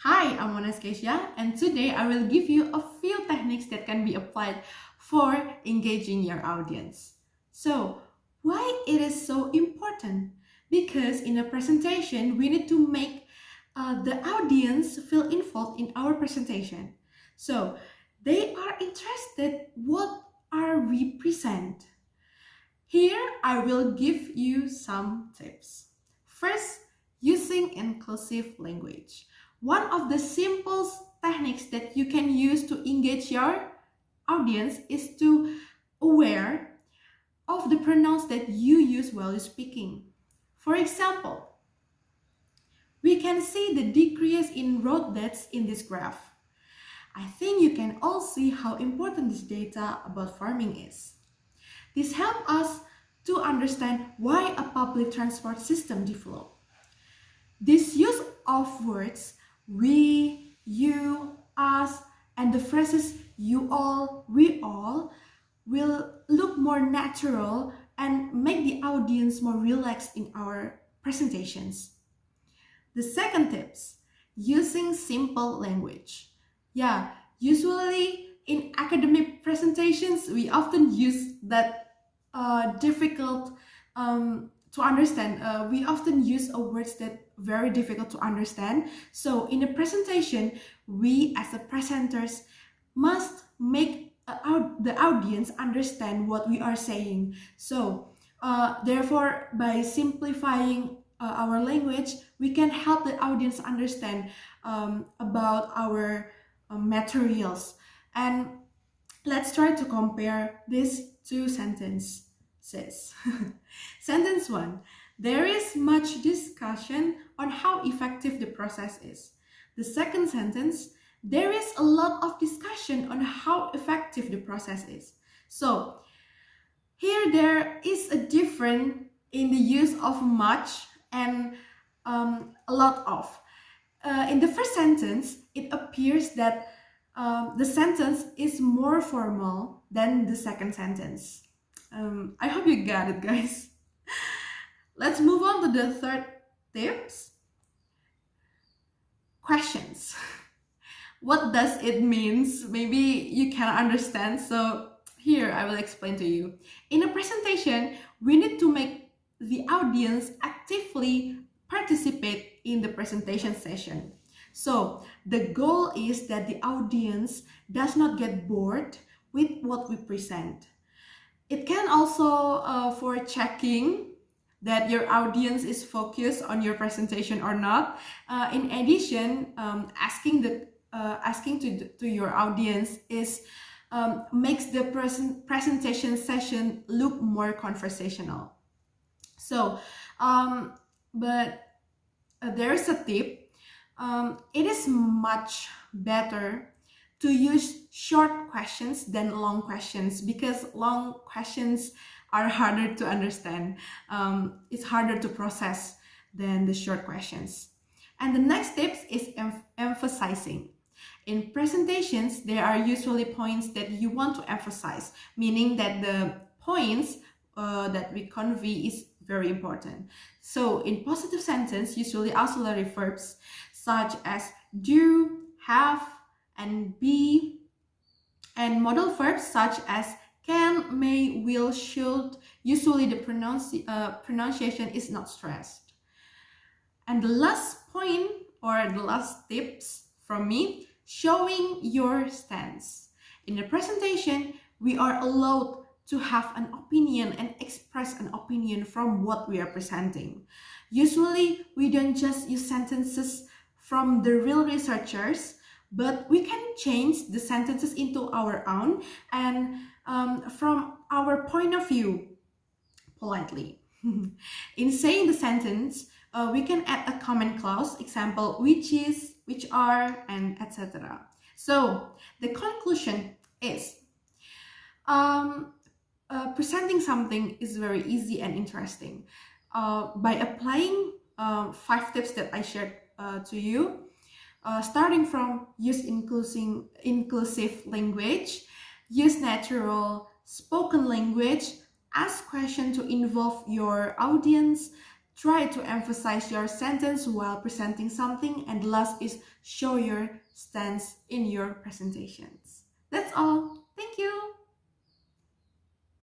Hi, I'm Monas Kesia, and today I will give you a few techniques that can be applied for engaging your audience. So, why it is so important? Because in a presentation, we need to make the audience feel involved in our presentation. So, they are interested what are we present. Here, I will give you some tips. First, using inclusive language. One of the simplest techniques that you can use to engage your audience is to aware of the pronouns that you use while you're speaking. For example, we can see the decrease in road deaths in this graph. I think you can all see how important this data about farming is. This helps us to understand why a public transport system developed. This use of words we, you, us, and the phrases you all, we all will look more natural and make the audience more relaxed in our presentations. The second tips, using simple language. Yeah, usually in academic presentations, we often use that difficult to understand. We often use words that very difficult to understand. So in a presentation, we as the presenters must make the audience understand what we are saying. So therefore, by simplifying our language, we can help the audience understand about our materials. And let's try to compare these two sentences. Sentence 1. There is much discussion on how effective the process is. The second sentence, there is a lot of discussion on how effective the process is. So here there is a difference in the use of much and a lot of. In the first sentence, it appears that the sentence is more formal than the second sentence. I hope you got it, guys. Let's move on to the third tips. Questions. What does it means? Maybe you cannot understand, so here I will explain to you. In a presentation, we need to make the audience actively participate in the presentation session. So the goal is that the audience does not get bored with what we present. It can also for checking that your audience is focused on your presentation or not. In addition, asking to your audience is makes the presentation session look more conversational. So, but there is a tip. It is much better to use short questions than long questions, because long questions are harder to understand. It's harder to process than the short questions. And the next tips is emphasizing. In presentations, there are usually points that you want to emphasize, meaning that the points that we convey is very important. So in positive sentence, usually auxiliary verbs such as do, have, and be, and modal verbs such as can, may, will, should, usually the pronunciation is not stressed. And the last point, or the last tips from me, showing your stance. In a presentation, we are allowed to have an opinion and express an opinion from what we are presenting. Usually, we don't just use sentences from the real researchers, but we can change the sentences into our own and from our point of view, politely. In saying the sentence, we can add a comment clause, example, which is, which are, and etc. So the conclusion is, presenting something is very easy and interesting. By applying 5 tips that I shared to you, starting from use inclusive language, use natural spoken language, ask questions to involve your audience, try to emphasize your sentence while presenting something. And last is show your stance in your presentations. That's all. Thank you.